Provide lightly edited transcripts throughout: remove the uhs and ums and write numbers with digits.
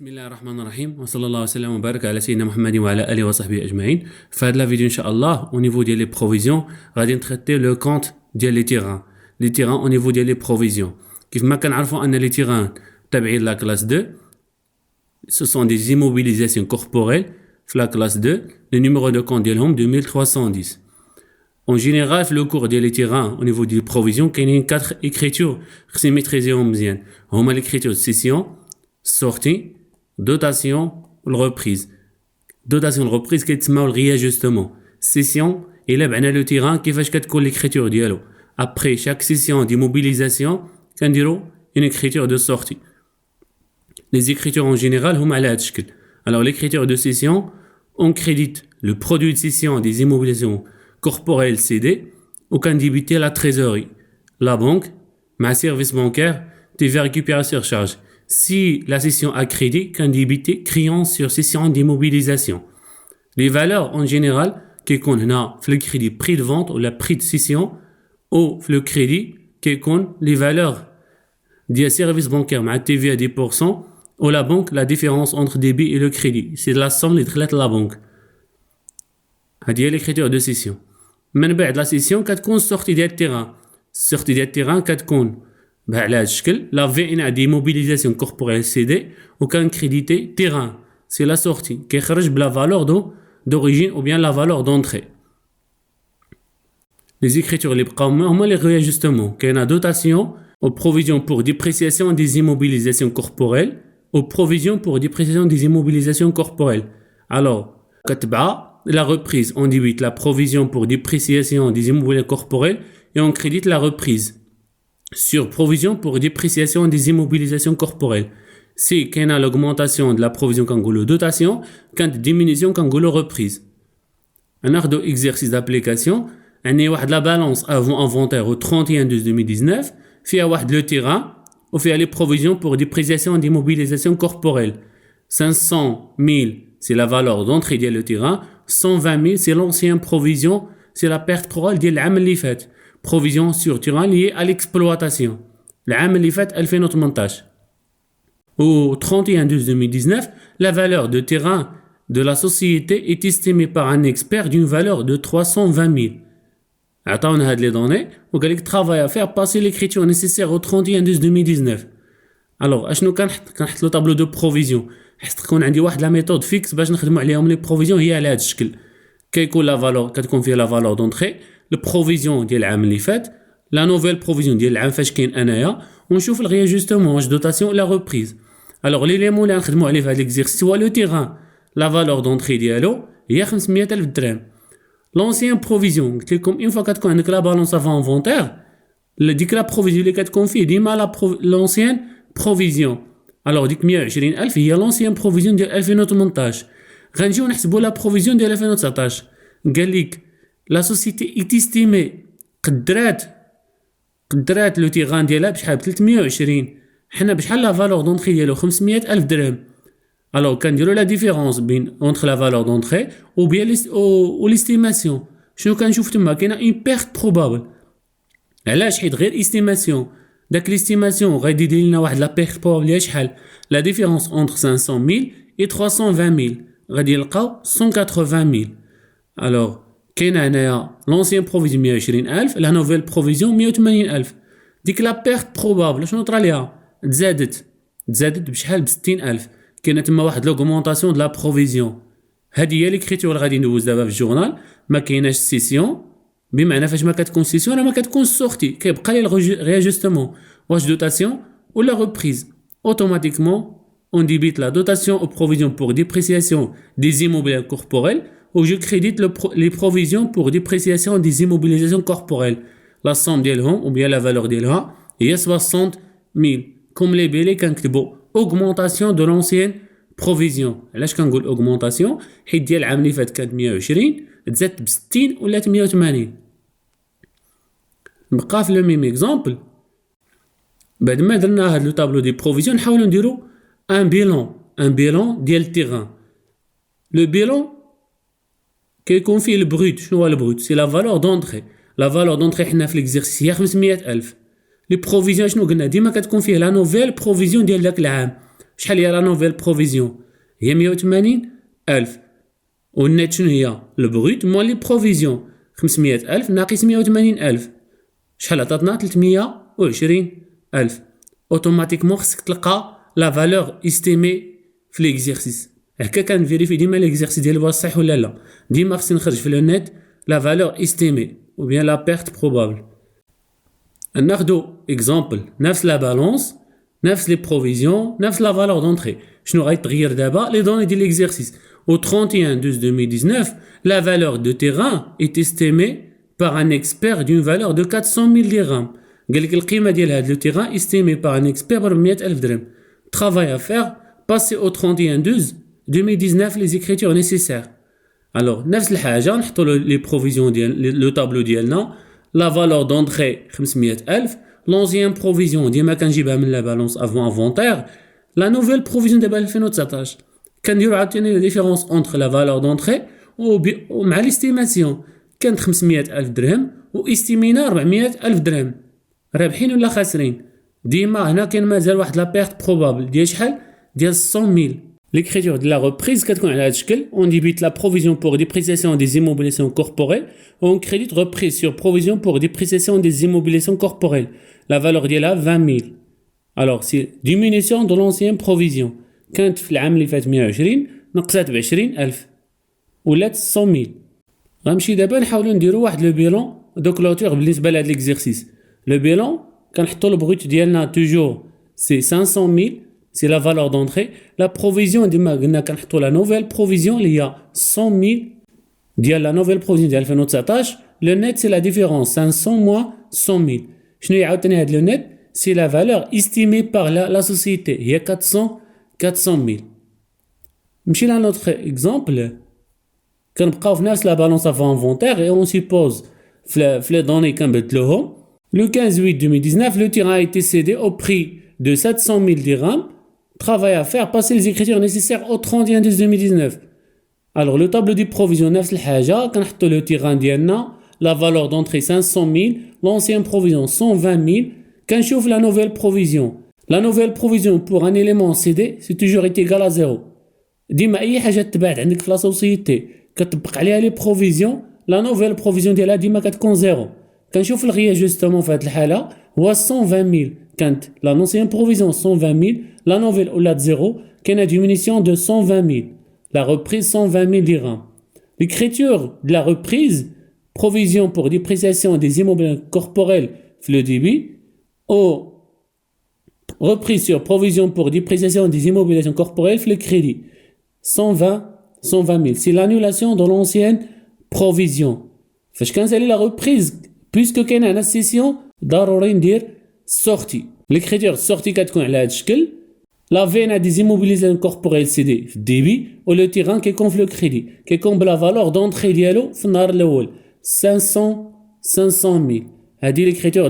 بسم الله الرحمن الرحيم وصلى الله وسلم وبارك على سيدنا محمد وعلى اله وصحبه اجمعين. في هذه الفيديو ان شاء الله au niveau ديال لي بروفيزيون غادي نتريتي لو كونت ديال لي تيران au niveau ديال لي بروفيزيون. كيف ما كنعرفوا ان لي تيران تابعين لا كلاس 2 ce sont des immobilisations corporelles في la classe 2 le numéro de compte ديالهم 2310. En général, في le cours ديال les terrains au niveau des provisions كاينين 4 écritures خصني ميتريزيهم مزيان. هما l'écriture de session, sortie, dotation ou reprise. Dotation ou reprise كيتسموا الرياجستمون. Session إلا بعنا لو تيران كيفاش كتكون l'écriture ديالو. Après chaque session d'immobilisation كنديروا une écriture de sortie. Les écritures en général هما على هذا الشكل. Alors l'écriture de session, on crédite le produit de session des immobilisations corporelles cédées ou quand débiter la trésorerie. La banque, ma service bancaire, TVA récupérée sur charge. Si la session a crédit, quand débiter créance sur session d'immobilisation. Les valeurs en général, qui connaissent le crédit prix de vente ou le prix de session ou le crédit qui connaissent les valeurs du service bancaire, ma TVA à 10%. Ou la banque, la différence entre débit et le crédit. C'est la somme اللي دخلت la banque. هذه l'écriture de session. من بعد la session كتكون sortie ديال التيران. sortie ديال التيران كتكون بهذا الشكل. La VNA d'immobilisation corporelle cédée ou كان crédité terrain. C'est la sortie كيخرج بلا valeur d'origine ou bien la valeur d'entrée. Les écritures اللي بقاو هما les réajustements. كاينه dotation aux provisions pour dépréciation des immobilisations corporelles. Aux provisions pour dépréciation des immobilisations corporelles. Alors, la reprise, on débite la provision pour dépréciation des immobilisations corporelles et on crédite la reprise. Sur provision pour dépréciation des immobilisations corporelles. Si qu'il y a l'augmentation de la provision kangolo dotation, quand diminution kangolo reprise. Un autre exercice d'application, on a la balance avant inventaire au 31/12/2019, fait avoir le terrain. On fait les provisions pour dépréciation d'immobilisation corporelle. 500 000, c'est la valeur d'entrée de le terrain. 120 000, c'est l'ancienne provision, c'est la perte probable de l'année اللي فات. Provision sur terrain liée à l'exploitation. L'année اللي فات 2018. Au 31/12/2019, la valeur de terrain de la société est estimée par un expert d'une valeur de 320 000. عطاونا هاد لي دوني وقال لك travail à faire passer l'écriture nécessaire au 31/12/2019. alors اشنو كنحط لو طابلو دو بروفيزيون حيت تكون عندي واحد لا ميثود فيكس باش نخدموا عليهم لي بروفيزيون هي على هاد الشكل. كيكون لا فالور كتكون فيها لا فالور دونطري البروفيزيون ديال العام اللي فات لا نوفيل بروفيزيون ديال العام فاش كاين انايا ونشوف الرياجستمون واش دوتاسيون ولا ريبريز. alors ليليمون اللي غنخدموا عليه في هاد ليكزيرسيس هو لو تيران لا فالور دونطري ديالو هي 500,000 درهم. L'ancienne provision, une fois que tu as la balance avant inventaire, la provision que tu fais, dis-moi l'ancienne provision. Alors, dis que 120,000, il y a l'ancienne provision de 2018. Quand on a la provision de 2019, la société est estimée, قدرات le terrain ديالها بشحال ب 320. حنا بشحال la valeur d'entrée ديالو 500,000 درهم. Alors, quand on la différence entre la valeur d'entrée ou bien l'estimation, شنو كنشوف تما كاينه une perte probable. علاش حيت غير estimation داك l'estimation غادي يدير لنا واحد la perte probable ديال شحال la différence entre 500,000 et 320,000 غادي نلقاو 180,000. alors كاينه هنايا l'ancienne provision 120,000 la nouvelle provision 180,000. ديك la perte probable شنو طرا ليها تزادت بشحال ب 60,000. كاينه تما واحد لوغمونطاسيون د لا بروفيزيون. هذه هي ليكريتور اللي غادي ندوز دابا في الجورنال. ما كايناش سيسيون بمعنى فاش ما كتكون سيسيون راه ما كتكون سورتي كيبقى لي الرياجستمون واش دوتاسيون ولا ريبريز. اوتوماتيكمون on débite la dotation aux provisions pour dépréciation des immobilisations corporelles ou je crédite les provisions pour dépréciation des immobilisations corporelles. La somme ديالهم ou bien la valeur ديالها هي 60,000 comme les bélés كنكتبوا augmentation de l'ancienne provision. علاش كنقول augmentation حيت ديال العام اللي فات كانت 120 تزادت ب 60 ولات 180. نبقى في لو ميم اكزامبل. بعد ما درنا هاد لو طابلو دي بروفيزيون نحاولوا نديرو ان بيلون ديال التيران. لو بيلون كيكون فيه البروت. شنو هو البروت؟ سي لا فالور دونطري. لا فالور دونطري حنا في ليكزيرسيس هي 500,000. لي بروفيزيون شنو قلنا ديما كتكون فيه لا نوفيل بروفيزيون ديال داك العام. شحال هي لا نوفيل بروفيزيون؟ هي 180,000. والنت شنو هي؟ البروت مول لي بروفيزيون 500,000 ناقص 180,000 شحال عطاتنا؟ 320,000. اوتوماتيكمون خصك تلقى لا فالور استيمي في ليكزيرسيس. هكا كنفيريفي ديما ليكزيرسيس ديالي واش صحيح ولا لا. ديما خصني نخرج في لو نت لا فالور استيمي ou bien la perte probable. ناخدو اكزامبل نفس لا بالونس نفس لي بروفيزيون نفس لا فالور دونطري. شنو غيتغير دابا؟ لي دوني ديال ليكزيرسيس. Au 31/12/2019, la valeur de terrain est estimée par un expert d'une valeur de 400,000 dirhams. قال لك القيمة ديال هذا le terrain estimé par un expert ب 100,000 درهم. Travail à faire, passer au 31/12/2019 les écritures nécessaires. Alors, نفس الحاجة نحطو لي بروفيزيون ديال لو طابلو ديالنا. La valeur d'entrée 500,000, l'ancienne provision ديما كنجيبها من لا بالونس avant inventaire. La nouvelle provision دابا 2019. كنديرو عاوتاني لا ديفيرونس اونتر لا فالور دونطري ومع ليستيماسيون. كانت 500,000 درهم واستيمينا 400,000 درهم. رابحين ولا خاسرين؟ ديما هنا كاين مازال واحد لا بيرت بروبابل ديال شحال؟ ديال 100,000. L'écriture de la reprise كتكون على هذا الشكل. On débite la provision pour dépréciation des immobilisations corporelles. On crédite reprise sur provision pour dépréciation des immobilisations corporelles. La valeur ديالها 20,000. Alors c'est diminution de l'ancienne provision. كانت في العام اللي فات 120 نقصات ب 20,000 ولات 100,000. غنمشي دابا نحاولوا نديروا واحد لو بيلون دو كلوتور بالنسبه لهاد ليكزيرسيس. لو بيلون كنحطوا البروت ديالنا توجور سي 500,000 سي لا فالور دونطري. لا بروفيزيون ديما قلنا كنحطوا لا نوفيل بروفيزيون اللي هي 100,000 ديال لا نوفيل بروفيزيون ديال 2019. لو نيت سي لا ديفيرونس 500 موان 100,000. شنو هي عاوتاني هاد لو نيت؟ سي لا فالور استيمي بار لا سوسيتي هي 400,000. نمشي لا نوتر اكزامبل. كنبقاو في نفس لا بالونس افون انفونتير اي اون سيبوز في لي دوني كنبدلوهم. Le 15/8/2019, le terrain a été cédé au prix de 700,000 dirhams. Travail à faire, passer les écritures nécessaires au 31/12/2019. Alors le tableau des provisions نفس الحاجة. كنحطو le terrain ديالنا la valeur d'entrée 500,000 l'ancienne provision 120,000. كنشوف la nouvelle provision. La nouvelle provision pour un élément cédé c'est toujours égal à 0. ديما اي حاجه تبعت عندك في لا سوسيتي كتطبق عليها لي بروفيزيون لا نوفيل بروفيزيون ديالها ديما كتكون 0. كنشوف الغيا جوستومون في هذه الحاله هو 120,000. كانت لا نونسيان بروفيزيون 120,000 لا نوفيل ولات 0. كاينه ديمينيسيون دو 120,000. لا reprise 120,000 dirhams. L'écriture de la reprise provision pour dépréciation des immobiliers corporels في le débit au reprise sur provision pour dépréciation des immobilisations corporelles في le crédit 120,000. C'est l'annulation de l'ancienne provision. فاش كنسالي لا reprise puisque كاين هنا السيسيون ضروري ندير sortie. l'écriture sortie كتكون على هذا الشكل. La vena des immobilisations corporelles CD في الديبي و لو تيران كيكون في لو كريدي كيكون بلا فالور دونطري ديالو في النهار الاول 500,000. هذه ليكريتور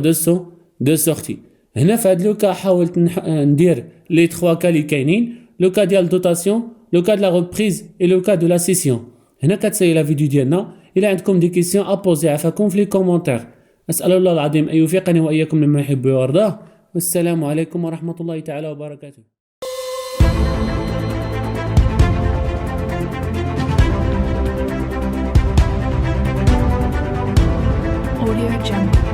دو سورتي. هنا في هذا لو كا حاولت ندير لي 3 كا اللي كاينين. لو كا ديال دوتاسيون لو كا دو لا ريبريز اي لو كا دو لا سيسيون. هنا كتسالي لا فيديو ديالنا. الى عندكم دي كيسيون ابوزي عفاكم في لي كومونتير. اسال الله العظيم ان يوفقني واياكم مما يحب ويرضاه. والسلام عليكم ورحمه الله تعالى وبركاته. Audio Jungle.